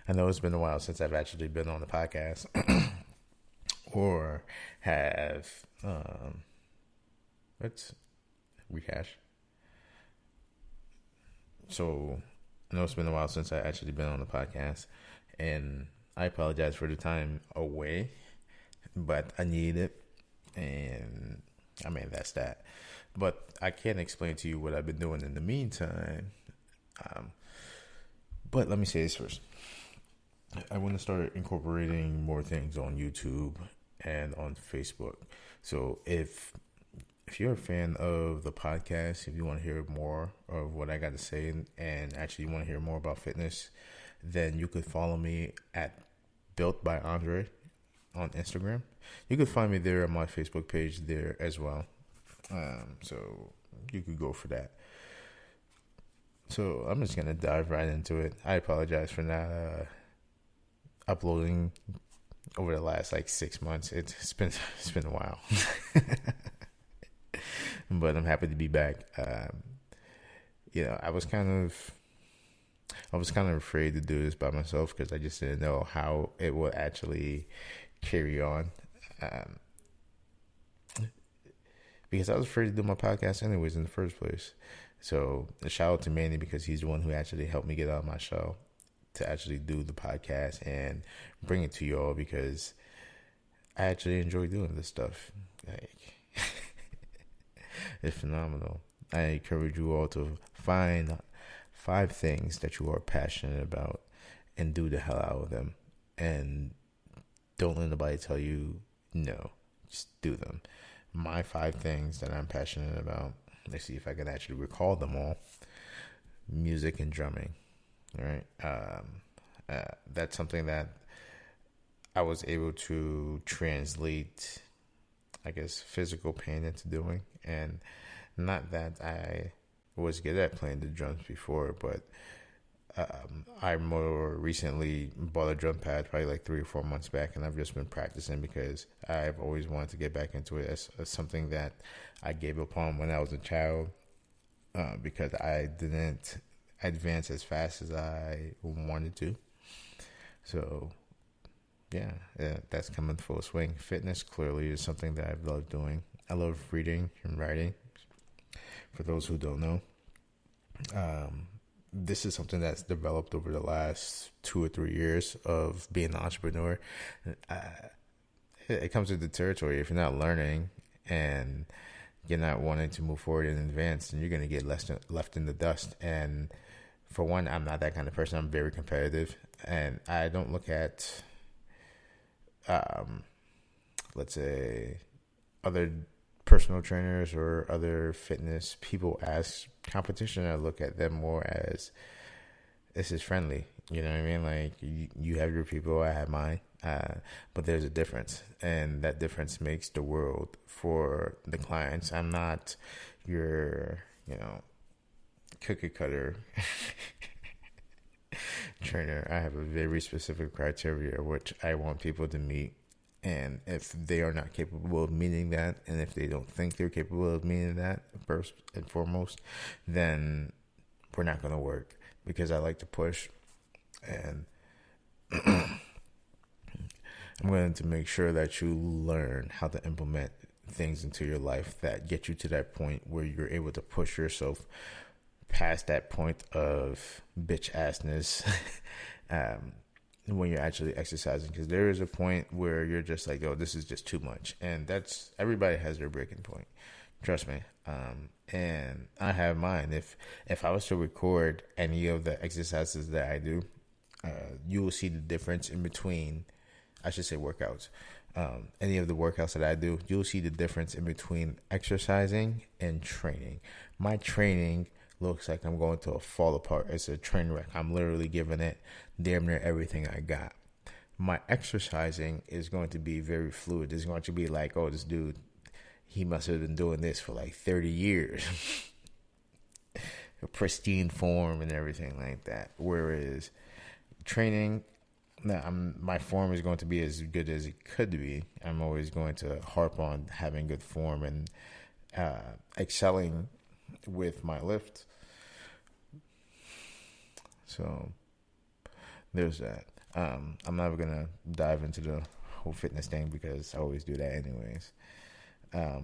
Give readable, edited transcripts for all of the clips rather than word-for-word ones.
I know it's been a while since I've actually been on the podcast or have let's rehash. So I know it's been a while since I actually been on the podcast, and I apologize for the time away, but I need it, and I mean that's that. But I can't explain to you what I've been doing in the meantime. Um, but let me say this first. I want to start incorporating more things on YouTube and on Facebook. So if you're a fan of the podcast, if you want to hear more of what I got to say and actually want to hear more about fitness, then you could follow me at Built by Andre on Instagram. You could find me there on my Facebook page there as well. So you could go for that. So I'm just gonna dive right into it. I apologize for not uploading over the last like 6 months. It's been a while, but I'm happy to be back. I was kind of afraid to do this by myself because I just didn't know how it would actually carry on. Because I was afraid to do my podcast anyways in the first place. So a shout out to Manny because he's the one who actually helped me get out of my shell to actually do the podcast and bring it to you all because I actually enjoy doing this stuff. Like, it's phenomenal. I encourage you all to find 5 things that you are passionate about and do the hell out of them. And don't let nobody tell you no. Just do them. My 5 things that I'm passionate about. Let's see if I can actually recall them all. Music and drumming. All right. That's something that I was able to translate, I guess, physical pain into doing. And not that I was good at playing the drums before, but I more recently bought a drum pad probably like 3 or 4 months back, and I've just been practicing because I've always wanted to get back into it as something that I gave up on when I was a child because I didn't advance as fast as I wanted to. So, yeah, that's coming full swing. Fitness clearly is something that I've loved doing. I love reading and writing. For those who don't know, this is something that's developed over the last 2 or 3 years of being an entrepreneur. It comes with the territory. If you're not learning and you're not wanting to move forward and advance, then you're going to get left in the dust. And for one, I'm not that kind of person. I'm very competitive. And I don't look at, let's say, other personal trainers or other fitness people as competition. I look at them more as this is friendly. You know what I mean? Like you have your people, I have mine, but there's a difference, and that difference makes the world for the clients. I'm not your, cookie cutter trainer. I have a very specific criteria which I want people to meet. And if they are not capable of meeting that, and if they don't think they're capable of meeting that, first and foremost, then we're not going to work because I like to push. And I'm going to make sure that you learn how to implement things into your life that get you to that point where you're able to push yourself past that point of bitch assness. When you're actually exercising, because there is a point where you're just like, oh, this is just too much. And that's, everybody has their breaking point. Trust me. And I have mine. If I was to record any of the exercises that I do, you will see the difference in between, I should say workouts. Any of the workouts that I do, you'll see the difference in between exercising and training. My training looks like I'm going to fall apart. It's a train wreck. I'm literally giving it damn near everything I got. My exercising is going to be very fluid. It's going to be like, oh, this dude, he must have been doing this for like 30 years. A pristine form and everything like that. Whereas training, my form is going to be as good as it could be. I'm always going to harp on having good form and excelling with my lift. So there's that. I'm never gonna dive into the whole fitness thing because I always do that anyways.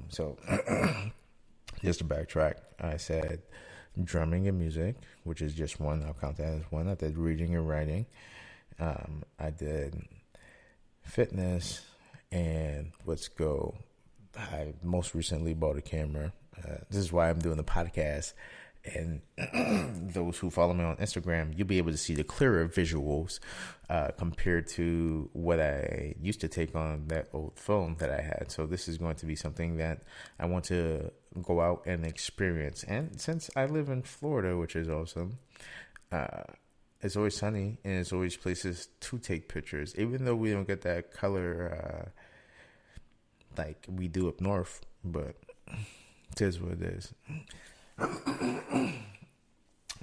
So just to backtrack, I said drumming and music, which is just one. I'll count that as one. I did reading and writing. I did fitness, and let's go. I most recently bought a camera. This is why I'm doing the podcast. And those who follow me on Instagram, you'll be able to see the clearer visuals compared to what I used to take on that old phone that I had. So this is going to be something that I want to go out and experience. And since I live in Florida, which is awesome, it's always sunny and it's always places to take pictures. Even though we don't get that color like we do up north, but it is what it is.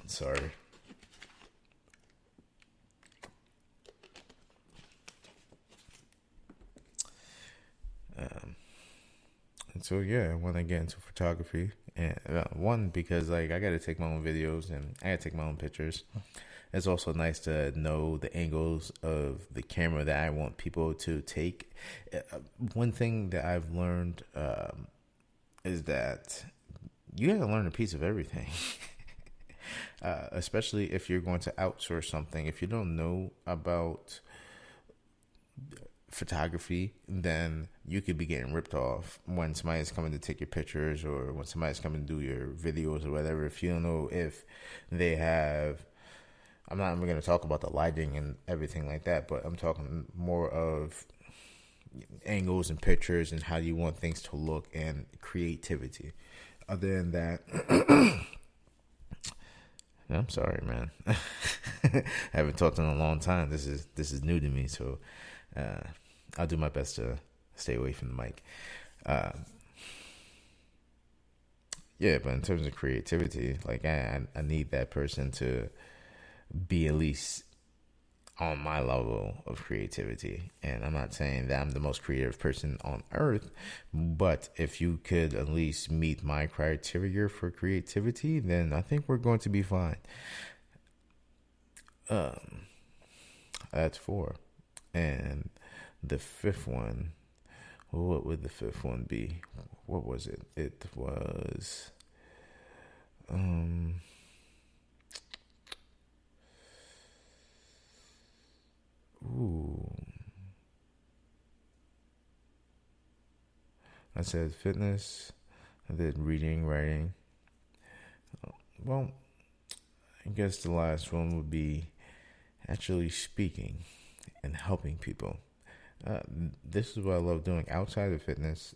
Sorry. And so yeah, I want to get into photography, and one because like I got to take my own videos and I got to take my own pictures. It's also nice to know the angles of the camera that I want people to take. One thing that I've learned is that you got to learn a piece of everything. Especially if you're going to outsource something. If you don't know about photography, then you could be getting ripped off when somebody's coming to take your pictures or when somebody's coming to do your videos or whatever. If you don't know if they have, I'm not even going to talk about the lighting and everything like that, but I'm talking more of angles and pictures and how you want things to look and creativity. Other than that, I'm sorry, man. I haven't talked in a long time. This is new to me, so I'll do my best to stay away from the mic. Yeah, but in terms of creativity, like I need that person to be at least on my level of creativity. And I'm not saying that I'm the most creative person on earth, but if you could at least meet my criteria for creativity, then I think we're going to be fine. That's 4. And the 5th one, what would the 5th one be? What was it? It was I said fitness, I did reading, writing. Well, I guess the last one would be actually speaking and helping people. This is what I love doing outside of fitness.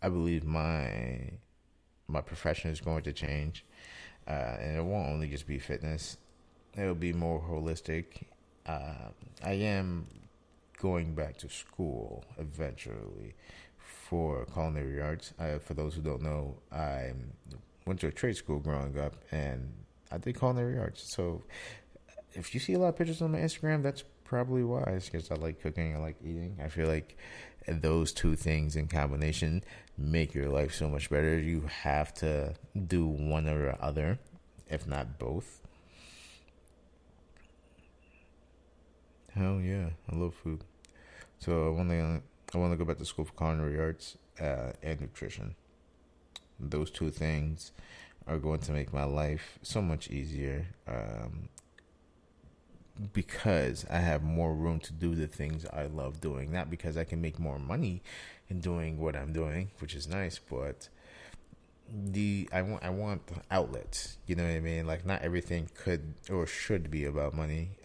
I believe my profession is going to change, and it won't only just be fitness. It'll be more holistic. I am going back to school eventually for culinary arts. For those who don't know, I went to a trade school growing up, and I did culinary arts. So if you see a lot of pictures on my Instagram, that's probably why. It's because I like cooking, I like eating. I feel like those two things in combination make your life so much better. You have to do one or the other, if not both. Hell yeah, I love food. So I want to go back to school for culinary arts and nutrition. Those two things are going to make my life so much easier because I have more room to do the things I love doing. Not because I can make more money in doing what I'm doing, which is nice, but I want outlets. You know what I mean? Like not everything could or should be about money.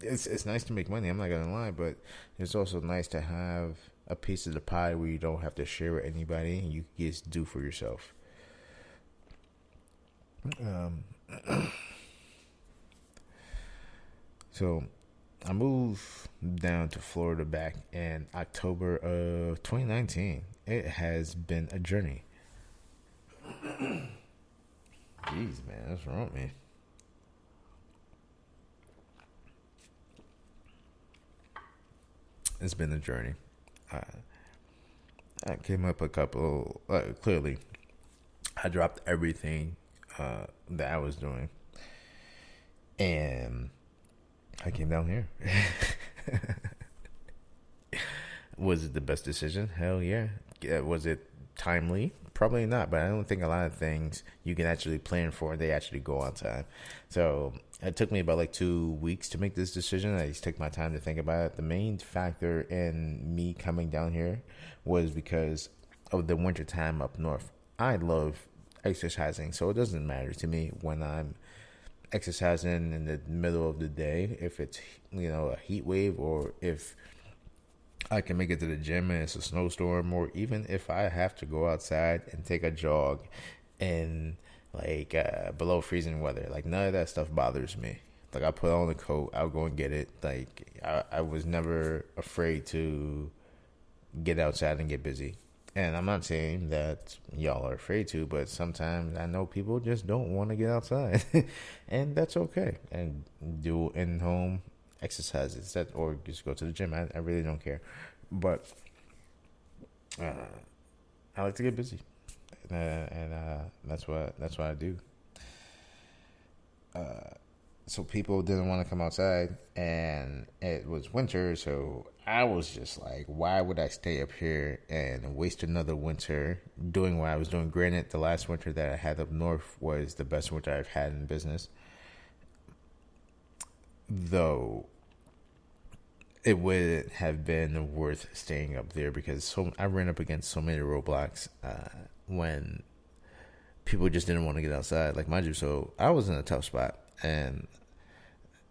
It's nice to make money, I'm not gonna lie, but it's also nice to have a piece of the pie where you don't have to share with anybody and you just do for yourself. So I moved down to Florida back in October of 2019. It has been a journey. Jeez, man, what's wrong with me? It's been a journey. I came up a couple. Clearly, I dropped everything that I was doing, and I came down here. Was it the best decision? Hell yeah. Was it timely? Probably not, but I don't think a lot of things you can actually plan for, they actually go on time. So it took me about like 2 weeks to make this decision. I just took my time to think about it. The main factor in me coming down here was because of the winter time up north. I love exercising, so it doesn't matter to me when I'm exercising in the middle of the day, if it's a heat wave, or if I can make it to the gym and it's a snowstorm, or even if I have to go outside and take a jog in like below freezing weather. Like none of that stuff bothers me. Like I put on the coat, I'll go and get it. Like I was never afraid to get outside and get busy. And I'm not saying that y'all are afraid to, but sometimes I know people just don't want to get outside, and that's okay. And do in-home exercises or just go to the gym. I really don't care, but I like to get busy, and that's what I do. So people didn't want to come outside, and it was winter, so I was just like, why would I stay up here and waste another winter doing what I was doing? Granted, the last winter that I had up north was the best winter I've had in business, though it would have been worth staying up there because I ran up against so many roadblocks when people just didn't want to get outside. Like mind you, so I was in a tough spot, and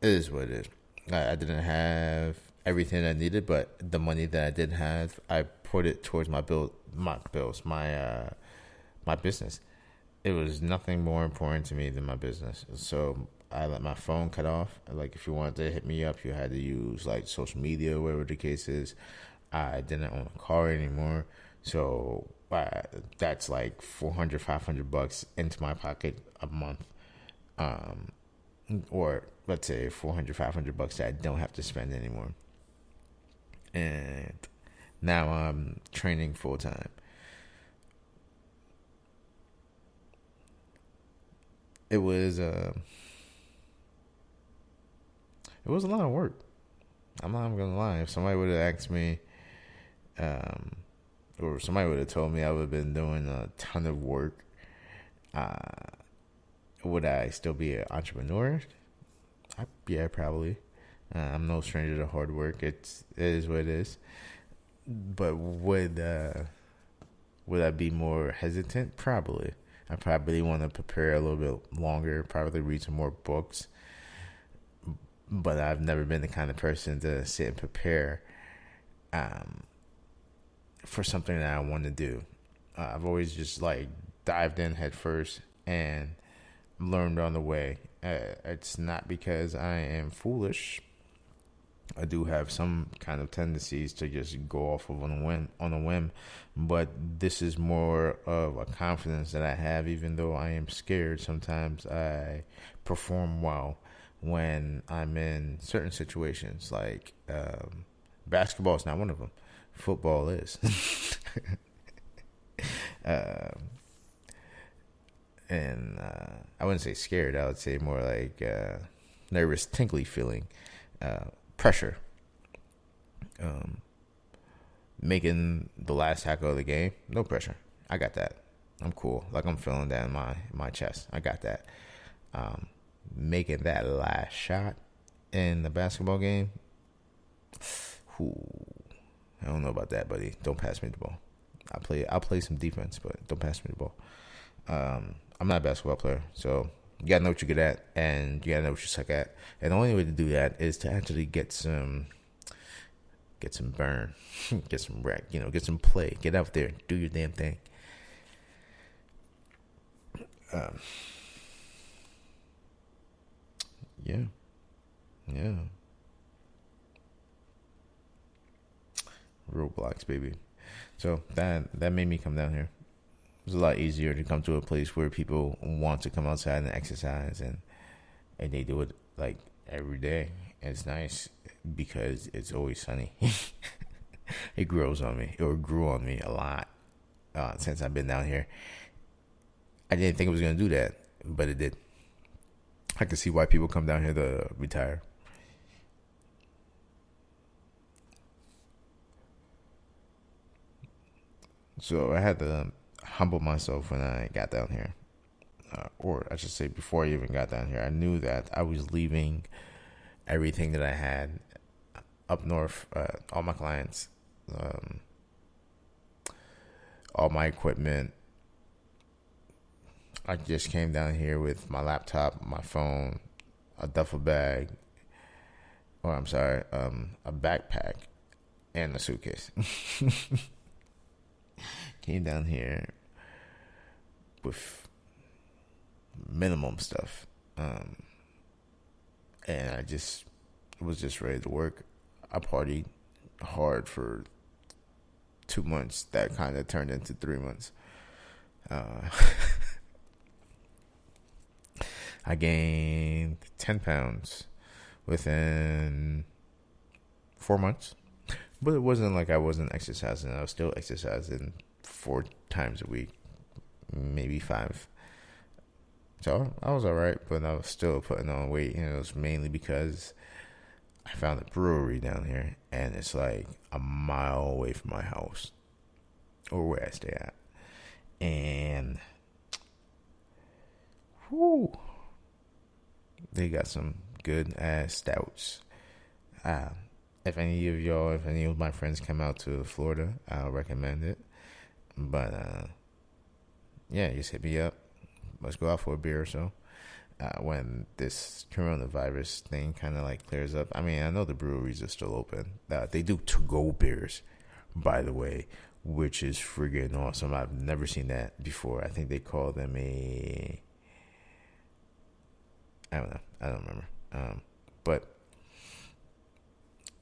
it is what it is. I didn't have everything I needed, but the money that I did have, I put it towards my business. It was nothing more important to me than my business. So I let my phone cut off. Like if you wanted to hit me up, you had to use like social media, whatever the case is. I didn't own a car anymore, so that's like $400, $500 into my pocket a month. Or let's say $400, $500 that I don't have to spend anymore. And now I'm training full time. It was a lot of work. I'm not even gonna lie. If somebody would have asked me, or somebody would have told me I would have been doing a ton of work, would I still be an entrepreneur? Yeah, probably. I'm no stranger to hard work. It is what it is. But would I be more hesitant? Probably. I probably want to prepare a little bit longer. Probably read some more books. But I've never been the kind of person to sit and prepare for something that I want to do. I've always just like dived in head first and learned on the way. It's not because I am foolish. I do have some kind of tendencies to just go off of on a whim, but this is more of a confidence that I have. Even though I am scared, sometimes I perform well when I'm in certain situations. Like basketball is not one of them. Football is. And I wouldn't say scared. I would say more like nervous, tingly feeling, pressure. Making the last tackle of the game, no pressure. I got that. I'm cool. Like I'm feeling that in my chest. I got that. Making that last shot in the basketball game, I don't know about that, buddy. Don't pass me the ball. I'll play some defense, but don't pass me the ball. I'm not a basketball player, so you gotta know what you're good at, and you gotta know what you suck at. And the only way to do that is to actually get some burn, get some wreck, get some play, get out there, do your damn thing. Yeah. Roadblocks, baby. So that made me come down here. It was a lot easier to come to a place where people want to come outside and exercise, and they do it like every day. And it's nice because it's always sunny. It grows on me, or grew on me a lot since I've been down here. I didn't think it was going to do that, but it did. I can see why people come down here to retire. So I had to humble myself when I got down here. Or I should say before I even got down here, I knew that I was leaving everything that I had up north, all my clients, all my equipment. I just came down here with my laptop, my phone, a duffel bag, or I'm sorry, a backpack, and a suitcase. Came down here with minimum stuff, and I just was just ready to work. I partied hard for 2 months. That kind of turned into 3 months. I gained 10 pounds within 4 months. But it wasn't like I wasn't exercising. I was still exercising 4 times a week, maybe 5. So I was all right, but I was still putting on weight. And it was mainly because I found a brewery down here, and it's like a mile away from my house or where I stay at. And whoo, they got some good ass stouts. If any of my friends come out to Florida, I'll recommend it. But yeah, just hit me up. Let's go out for a beer or so. When this coronavirus thing kind of like clears up. I mean, I know the breweries are still open. They do to-go beers, by the way, which is friggin' awesome. I've never seen that before. I think they call them I don't know. I don't remember. But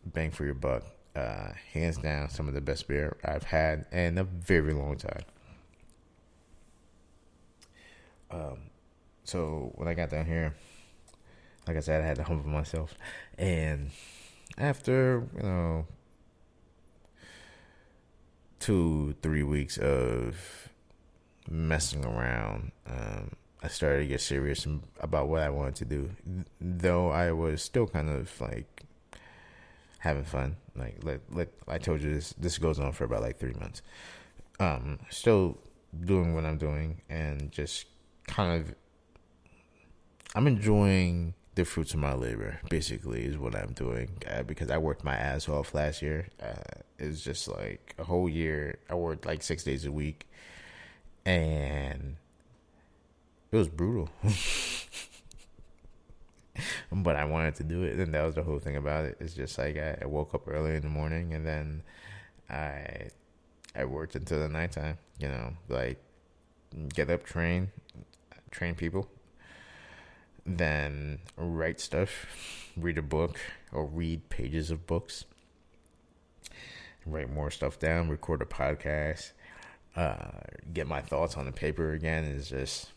bang for your buck. Hands down, some of the best beer I've had in a very long time. So when I got down here, like I said, I had to humble myself. And after, 2-3 weeks of messing around, I started to get serious about what I wanted to do. Though I was still kind of like having fun. Like I told you, this goes on for about like 3 months. Still doing what I'm doing, and just kind of, I'm enjoying the fruits of my labor, basically, is what I'm doing. Because I worked my ass off last year. It's just like a whole year. I worked like 6 days a week, and it was brutal. But I wanted to do it, and that was the whole thing about it. It's just like I woke up early in the morning, and then I worked until the nighttime. Like get up, train people, then write stuff, read a book or read pages of books, write more stuff down, record a podcast, get my thoughts on the paper again. It's just,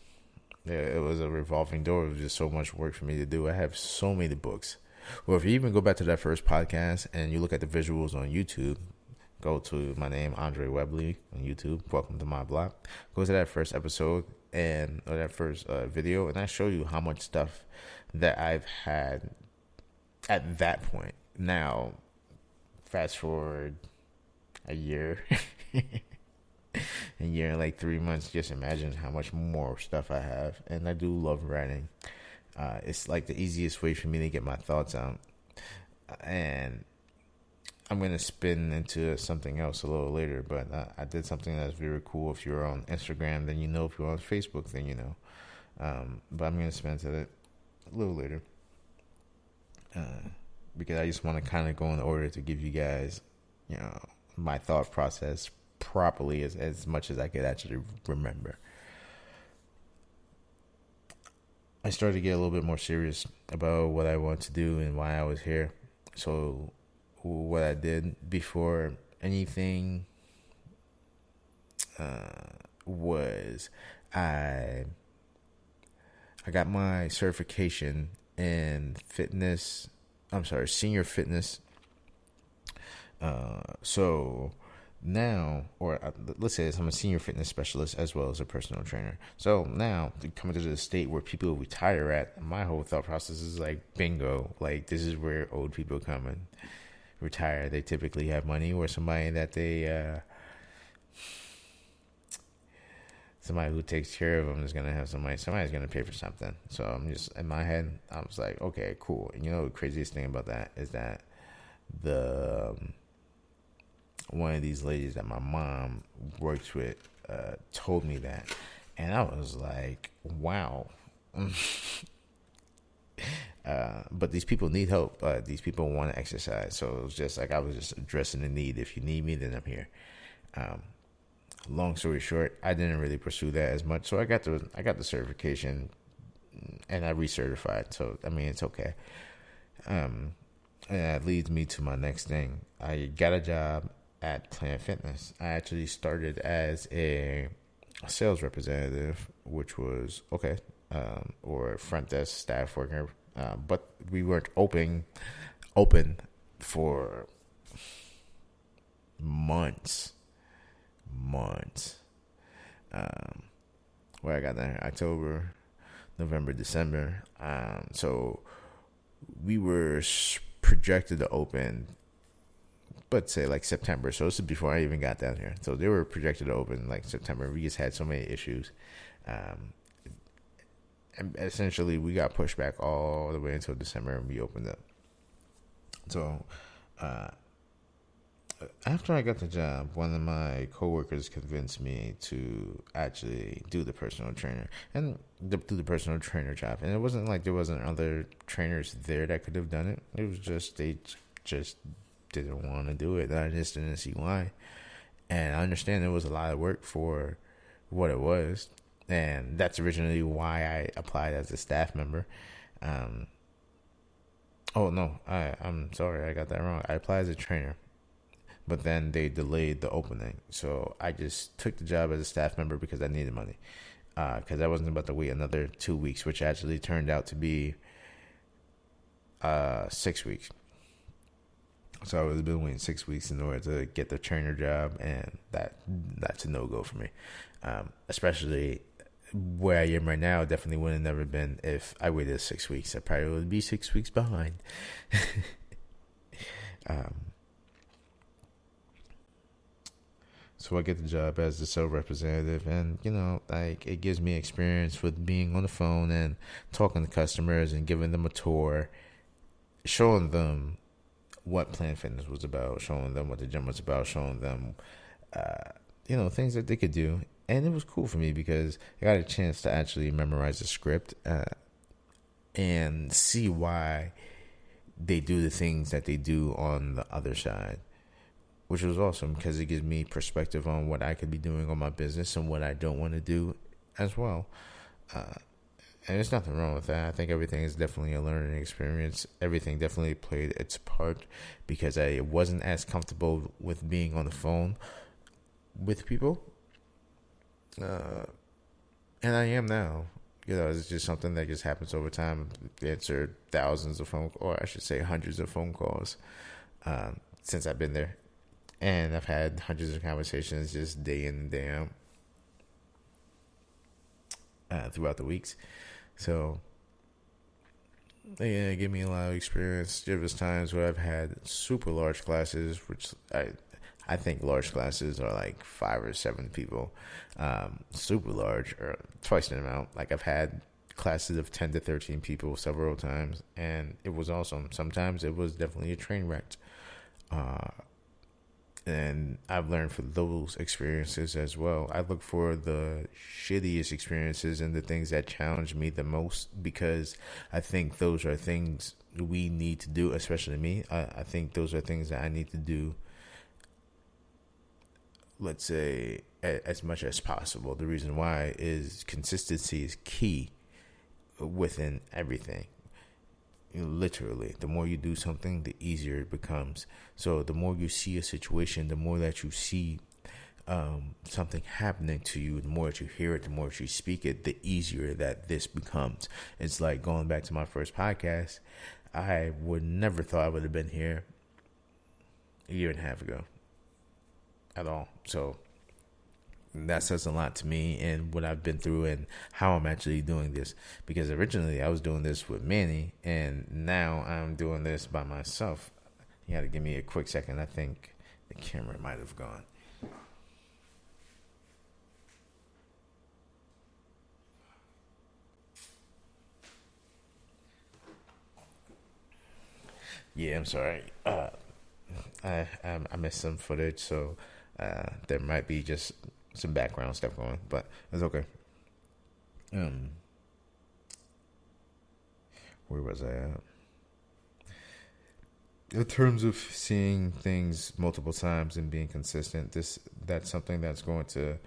it was a revolving door. It was just so much work for me to do. I have so many books. Well, if you even go back to that first podcast and you look at the visuals on YouTube, go to my name, Andre Webley, on YouTube. Welcome to my blog. Go to that first episode or that first video, and I show you how much stuff that I've had at that point. Now, fast forward a year, a year and like 3 months. Just imagine how much more stuff I have, and I do love writing. It's like the easiest way for me to get my thoughts out, and I'm going to spin into something else a little later, but I did something that's very cool. If you're on Instagram, then you know. If you're on Facebook, then you know. But I'm going to spin into it a little later, because I just want to kind of go in order to give you guys, my thought process properly as much as I could actually remember. I started to get a little bit more serious about what I want to do and why I was here. So what I did before anything was I got my certification in senior fitness. So now, let's say I'm a senior fitness specialist as well as a personal trainer. So now, coming to the state where people retire at, my whole thought process is like, bingo, like this is where old people come and retire. They typically have money, or somebody that they somebody who takes care of them is gonna have somebody's gonna pay for something. So I'm just in my head, I was like, okay, cool. And you know, the craziest thing about that is that the one of these ladies that my mom works with told me that, and I was like, wow. But these people need help. These people want to exercise, so it was just like I was just addressing the need. If you need me, then I'm here. Long story short, I didn't really pursue that as much, so I got the certification, and I recertified. So I mean, it's okay. And that leads me to my next thing. I got a job at Planet Fitness. I actually started as a sales representative, which was okay, or front desk staff worker. But we weren't open for months. Where I got there, October, November, December. So we were projected to open, but say like September. So this is before I even got down here. So they were projected to open like September. We just had so many issues. And essentially we got pushed back all the way until December, and we opened up. So after I got the job, one of my coworkers convinced me to actually do the personal trainer and do the personal trainer job. And it wasn't like there wasn't other trainers there that could have done it. It was just they just didn't want to do it. I just didn't see why. And I understand it was a lot of work for what it was. And that's originally why I applied as a staff member. I'm sorry, I got that wrong. I applied as a trainer, but then they delayed the opening. So I just took the job as a staff member because I needed money. Because I wasn't about to wait another 2 weeks, which actually turned out to be 6 weeks. So I would have been waiting 6 weeks in order to get the trainer job, and that's a no-go for me. Especially where I am right now, definitely would have never been if I waited 6 weeks. I probably would be 6 weeks behind. So I get the job as the sales representative, and you know, like it gives me experience with being on the phone and talking to customers and giving them a tour, showing them what Planet Fitness was about, showing them what the gym was about, showing them, things that they could do. And it was cool for me because I got a chance to actually memorize the script and see why they do the things that they do on the other side, which was awesome because it gives me perspective on what I could be doing on my business and what I don't want to do as well. And there's nothing wrong with that. I think everything is definitely a learning experience. Everything definitely played its part because I wasn't as comfortable with being on the phone with people. And I am now. You know, it's just something that just happens over time. I answered thousands of or I should say hundreds of phone calls since I've been there. And I've had hundreds of conversations just day in and day out throughout the weeks. So, yeah, it gave me a lot of experience. There was times where I've had super large classes, which I think large classes are like 5 or 7 people. Super large, or twice the amount. Like I've had classes of 10 to 13 people several times, and it was awesome. Sometimes it was definitely a train wreck. And I've learned from those experiences as well. I look for the shittiest experiences and the things that challenge me the most, because I think those are things we need to do, especially me. I think those are things that I need to do, let's say, as much as possible. The reason why is consistency is key within everything. Literally, the more you do something, the easier it becomes. So the more you see a situation, the more that you see something happening to you, the more that you hear it, the more that you speak it, the easier that this becomes. It's like going back to my first podcast. I would never thought I would have been here a year and a half ago at all. So that says a lot to me and what I've been through and how I'm actually doing this. Because originally I was doing this with Manny, and now I'm doing this by myself. You got to give me a quick second. I think the camera might have gone. Yeah, I'm sorry. I missed some footage, so there might be just some background stuff going, but it's okay. Um, where was I at? In terms of seeing things multiple times and being consistent, that's something that's going to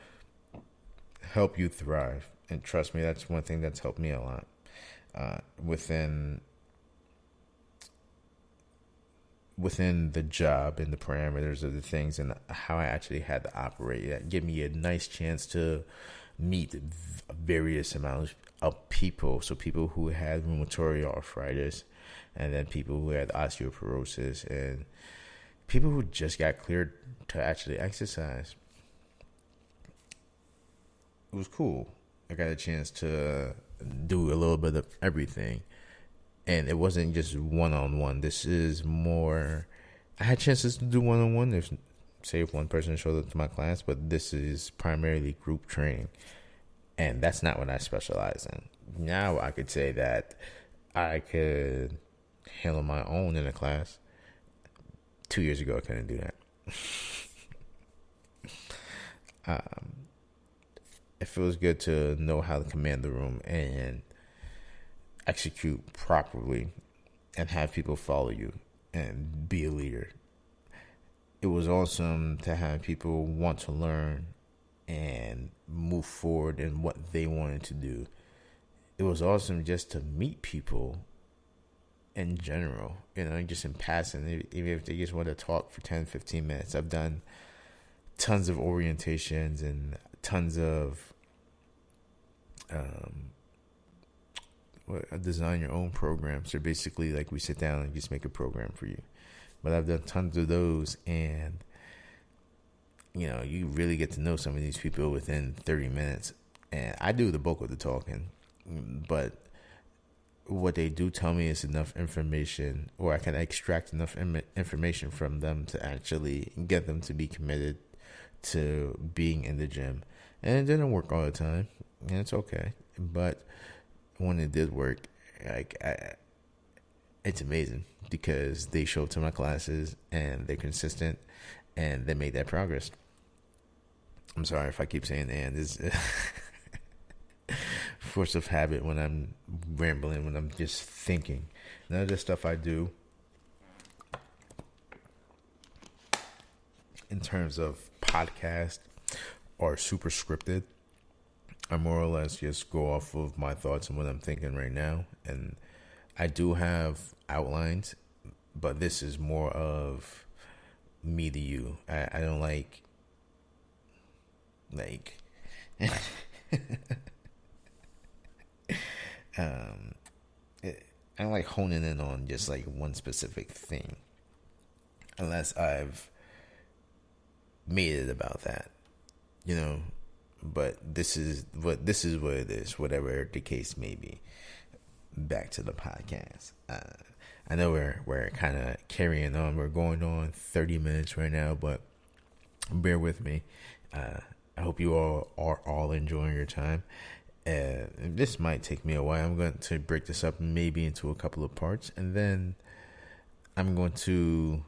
help you thrive. And trust me, that's one thing that's helped me a lot. Within the job and the parameters of the things and how I actually had to operate. That gave me a nice chance to meet various amounts of people. So people who had rheumatoid arthritis, and then people who had osteoporosis, and people who just got cleared to actually exercise. It was cool. I got a chance to do a little bit of everything. And it wasn't just one-on-one. This is more. I had chances to do one-on-one. If one person showed up to my class, but this is primarily group training, and that's not what I specialize in. Now I could say that I could handle my own in a class. 2 years ago, I couldn't do that. It feels good to know how to command the room and execute properly and have people follow you and be a leader. It was awesome to have people want to learn and move forward in what they wanted to do. It was awesome just to meet people in general, just in passing, even if they just want to talk for 10, 15 minutes. I've done tons of orientations and tons of design your own programs. So basically, like, we sit down and just make a program for you. But I've done tons of those, and you really get to know some of these people within 30 minutes. And I do the bulk of the talking, but what they do tell me is enough information, or I can extract enough information from them to actually get them to be committed to being in the gym. And it didn't work all the time, and it's okay. But when it did work, it's amazing because they show up to my classes and they're consistent and they made that progress. I'm sorry if I keep saying and. It's force of habit when I'm rambling, when I'm just thinking. None of the stuff I do in terms of podcast are super scripted. I more or less just go off of my thoughts and what I'm thinking right now. And I do have outlines, but this is more of me to you. I don't like I don't like honing in on just like one specific thing unless I've made it about that, but this is what it is, whatever the case may be. Back to the podcast. I know we're kind of carrying on. We're going on 30 minutes right now, but bear with me. I hope you all are enjoying your time. This might take me a while. I'm going to break this up maybe into a couple of parts, and then I'm going to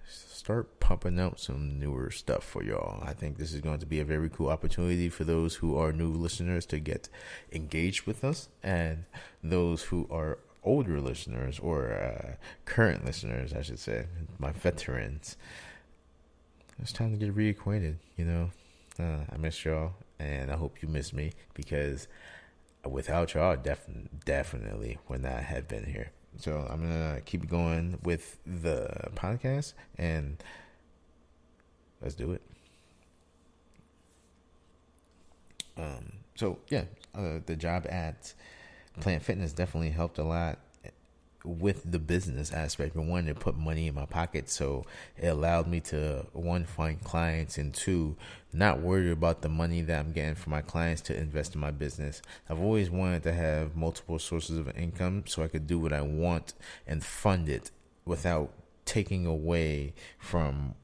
start pumping out some newer stuff for y'all. I think this is going to be a very cool opportunity for those who are new listeners to get engaged with us, and those who are older listeners or current listeners, I should say, my veterans. It's time to get reacquainted, I miss y'all, and I hope you miss me, because without y'all, definitely would not have been here. So I'm going to keep going with the podcast, and let's do it. The job at Plant Fitness definitely helped a lot with the business aspect. And one, it put money in my pocket, so it allowed me to, one, find clients, and two, not worry about the money that I'm getting from my clients to invest in my business. I've always wanted to have multiple sources of income so I could do what I want and fund it without taking away from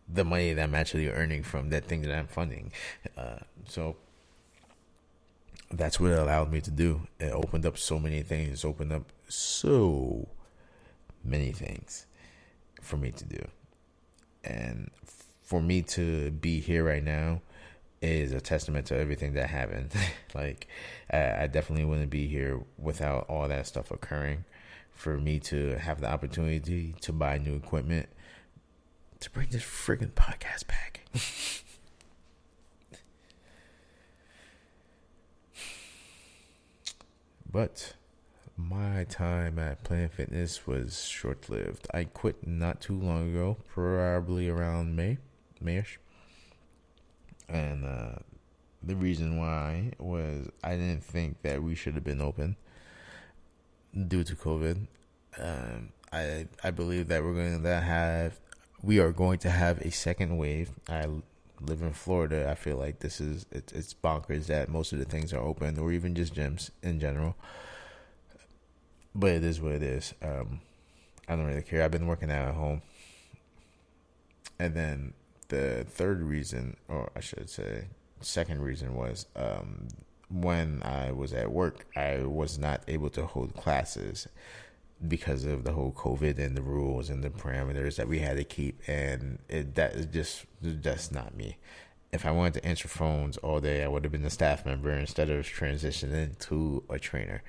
the money that I'm actually earning from that thing that I'm funding. So that's what it allowed me to do. It opened up so many things. It opened up so many things for me to do. And for me to be here right now is a testament to everything that happened. Like, I definitely wouldn't be here without all that stuff occurring. For me to have the opportunity to buy new equipment to bring this friggin' podcast back. But my time at Planet Fitness was short lived. I quit not too long ago, probably around Mayish. And the reason why was I didn't think that we should have been open due to COVID. I believe that we are going to have a second wave. I live in Florida. I feel like it's bonkers that most of the things are open, or even just gyms in general. But it is what it is. I don't really care. I've been working out at home. And then the third reason, or I should say, second reason was when I was at work, I was not able to hold classes because of the whole COVID and the rules and the parameters that we had to keep. And that's not me. If I wanted to answer phones all day, I would have been a staff member instead of transitioning to a trainer.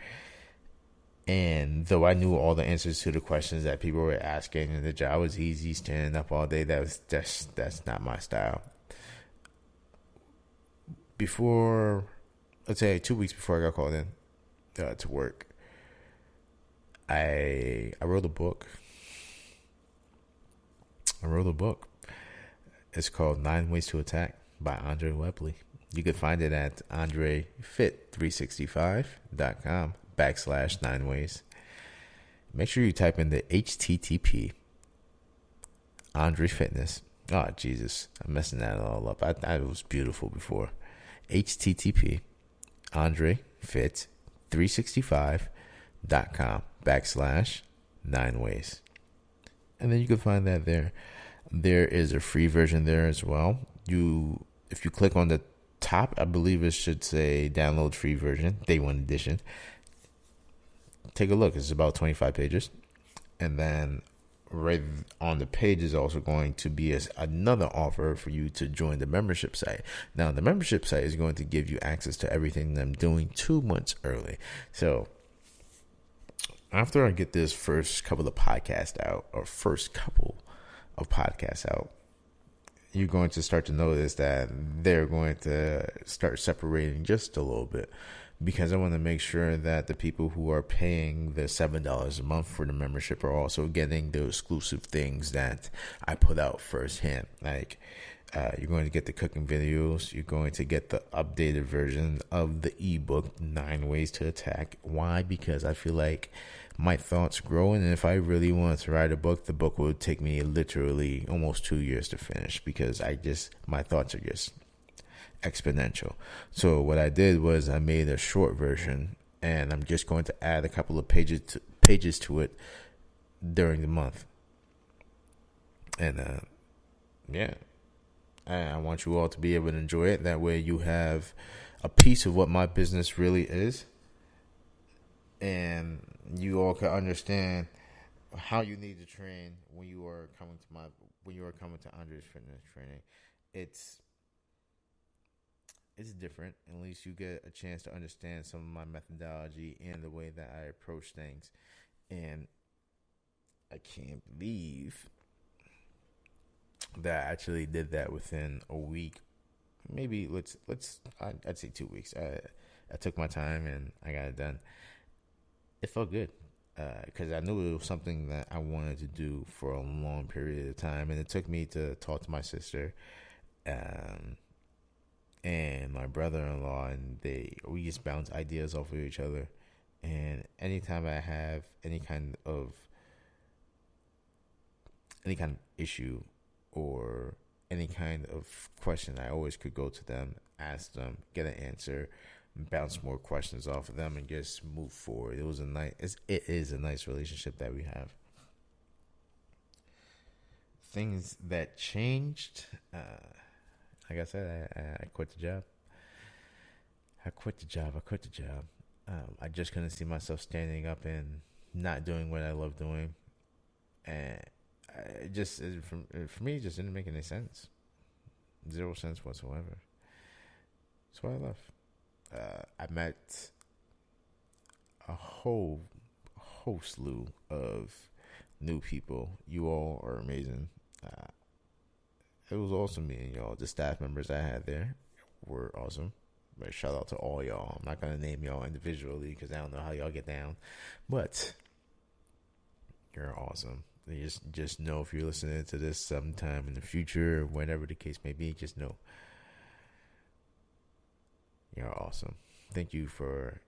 And though I knew all the answers to the questions that people were asking, and the job was easy, standing up all day, that's not my style. Before, let's say 2 weeks before I got called in to work, I wrote a book. It's called 9 Ways to Attack by Andre Webley. You can find it at AndreFit365.com/9 ways. Make sure you type in the HTTP Andre Fitness. Oh, Jesus. I'm messing that all up. I thought it was beautiful before. HTTP AndreFit365.com/9 ways. And then you can find that there. There is a free version there as well. If you click on the top, I believe it should say download free version, day one edition. Take a look. It's about 25 pages. And then right on the page is also going to be another offer for you to join the membership site. Now, the membership site is going to give you access to everything that I'm doing 2 months early. So after I get this first couple of podcasts out, you're going to start to notice that they're going to start separating just a little bit, because I want to make sure that the people who are paying the $7 a month for the membership are also getting the exclusive things that I put out firsthand. Like, you're going to get the cooking videos. You're going to get the updated version of the ebook, 9 Ways to Attack. Why? Because I feel like my thoughts grow, and if I really wanted to write a book, the book would take me literally almost 2 years to finish, because my thoughts are just exponential. So what I did was I made a short version, and I'm just going to add a couple of pages to it during the month. And I want you all to be able to enjoy it. That way you have a piece of what my business really is, and you all can understand how you need to train when you are coming to Andre's Fitness Training. It's different. At least you get a chance to understand some of my methodology and the way that I approach things. And I can't believe that I actually did that within a week. Maybe I'd say 2 weeks. I took my time and I got it done. It felt good, because I knew it was something that I wanted to do for a long period of time, and it took me to talk to my sister and my brother-in-law, and we just bounce ideas off of each other. And anytime I have any kind of issue or any kind of question, I always could go to them, ask them, get an answer, bounce more questions off of them, and just move forward. It is a nice relationship that we have. Things that changed, like I said, I quit the job. I just couldn't see myself standing up and not doing what I love doing. and for me, it just didn't make any sense. 0 sense whatsoever. So I left. I met a whole slew of new people. You all are amazing. It was awesome meeting y'all. The staff members I had there were awesome. But shout out to all y'all. I'm not gonna name y'all individually because I don't know how y'all get down, but you're awesome. Just know if you're listening to this sometime in the future, whenever the case may be, just know you're awesome. Thank you for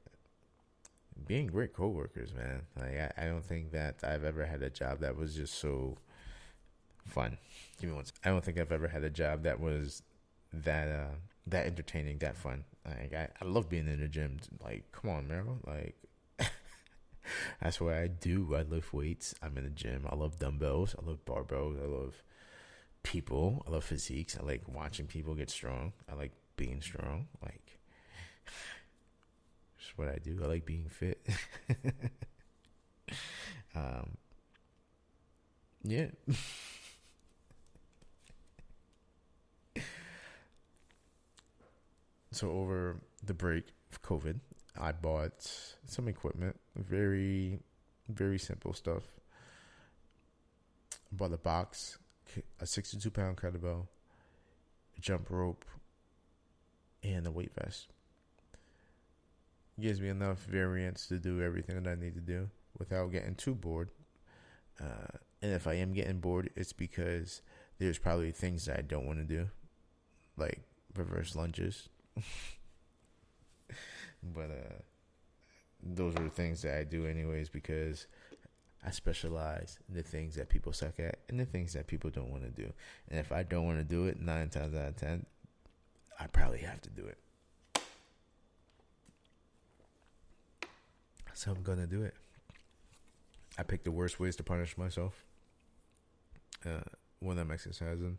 being great coworkers, man. Like I don't think that I've ever had a job that was just so fun. Give me one second. I don't think I've ever had a job that was that entertaining, that fun. Like I love being in the gym. Like, come on, man. Like that's what I do. I lift weights. I'm in the gym. I love dumbbells. I love barbells. I love people. I love physiques. I like watching people get strong. I like being strong. Like, it's what I do. I like being fit. Yeah. So over the break of COVID, I bought some equipment, very, very simple stuff. I bought a box, a 62-pound kettlebell, a jump rope, and a weight vest. It gives me enough variance to do everything that I need to do without getting too bored. And if I am getting bored, it's because there's probably things that I don't want to do, like reverse lunges. But those are the things that I do anyways because I specialize in the things that people suck at and the things that people don't want to do. And if I don't want to do it, 9 times out of 10, I probably have to do it. So I'm gonna do it. I picked the worst ways to punish myself when I'm exercising.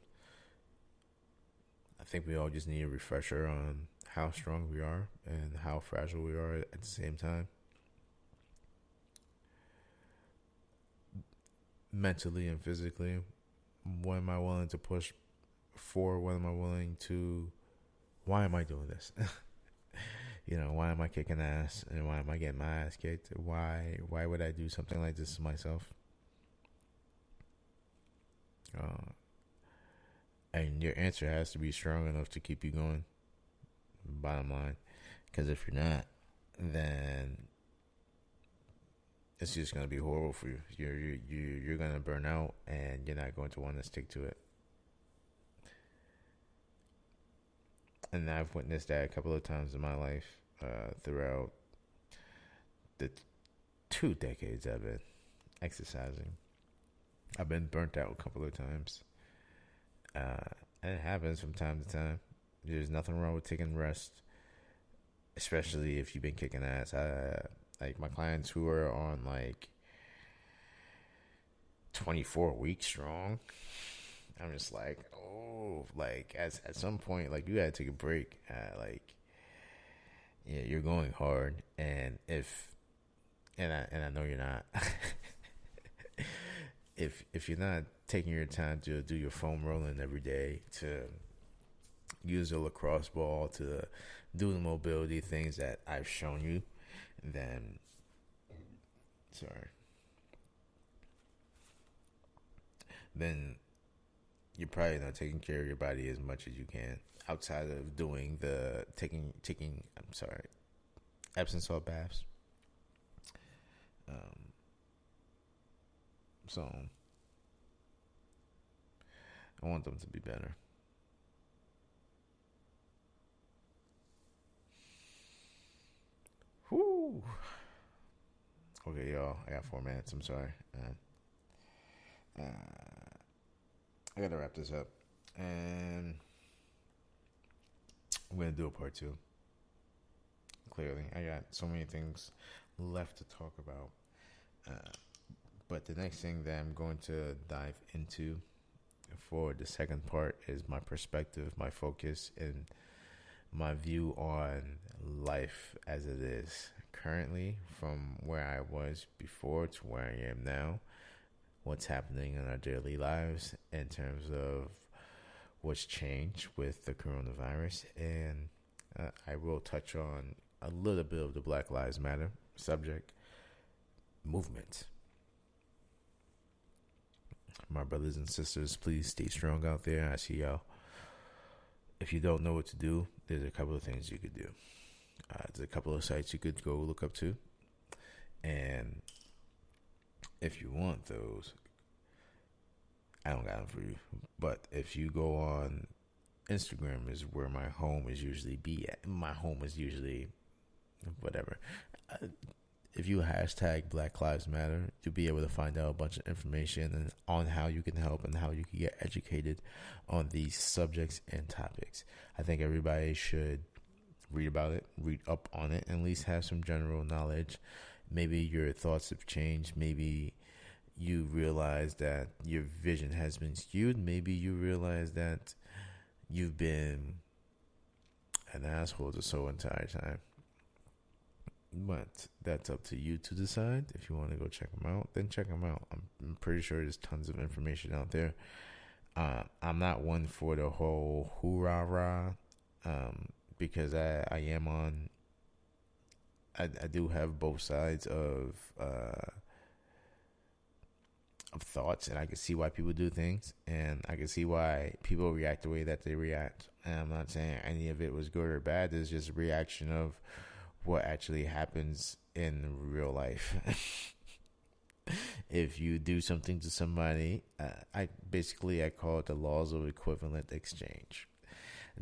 I think we all just need a refresher on how strong we are and how fragile we are at the same time. Mentally and physically, what am I willing to push for? What am I willing to... Why am I doing this? Why am I kicking ass? And why am I getting my ass kicked? Why would I do something like this to myself? And your answer has to be strong enough to keep you going. Bottom line, because if you're not, then it's just gonna be horrible for you. You're gonna burn out, and you're not going to want to stick to it. And I've witnessed that a couple of times in my life throughout the 2 decades I've been exercising. I've been burnt out a couple of times. And it happens from time to time. There's nothing wrong with taking rest, especially if you've been kicking ass. Like my clients who are on like 24 weeks strong, I'm just like, like at some point, like you gotta take a break. You're going hard, and I know you're not. If you're not taking your time to do your foam rolling every day, to use a lacrosse ball, to do the mobility things that I've shown you, then you're probably not taking care of your body as much as you can outside of doing the taking Epsom salt baths. So I want them to be better. Whoo. Okay, y'all. I got 4 minutes. I'm sorry. I gotta wrap this up, and I'm gonna do a part 2. Clearly, I got so many things left to talk about. But the next thing that I'm going to dive into for the second part is my perspective, my focus, and my view on life as it is currently, from where I was before to where I am now, what's happening in our daily lives in terms of what's changed with the coronavirus. And I will touch on a little bit of the Black Lives Matter subject movement. My brothers and sisters, please stay strong out there. I see y'all. If you don't know what to do, there's a couple of things you could do. There's a couple of sites you could go look up to. And if you want those, I don't got them for you. But if you go on Instagram, is where my home is usually be at. My home is usually whatever. If you hashtag Black Lives Matter, you'll be able to find out a bunch of information on how you can help and how you can get educated on these subjects and topics. I think everybody should read about it, read up on it, and at least have some general knowledge. Maybe your thoughts have changed. Maybe you realize that your vision has been skewed. Maybe you realize that you've been an asshole this whole entire time. But that's up to you to decide. If you want to go check them out, then check them out. I'm pretty sure there's tons of information out there. I'm not one for the whole hoorah, because I am on. I do have both sides of thoughts, and I can see why people do things, and I can see why people react the way that they react. And I'm not saying any of it was good or bad. It's just a reaction of what actually happens in real life. If you do something to somebody, I call it the laws of equivalent exchange.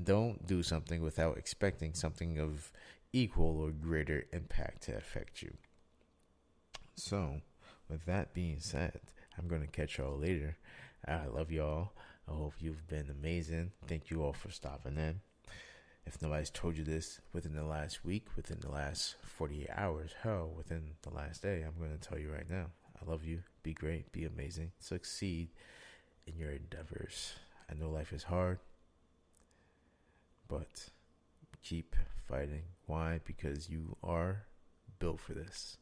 Don't do something without expecting something of equal or greater impact to affect you. So, with that being said, I'm going to catch y'all later. I love y'all. I hope you've been amazing. Thank you all for stopping in. If nobody's told you this within the last week, within the last 48 hours, hell, within the last day, I'm going to tell you right now. I love you. Be great. Be amazing. Succeed in your endeavors. I know life is hard, but keep fighting. Why? Because you are built for this.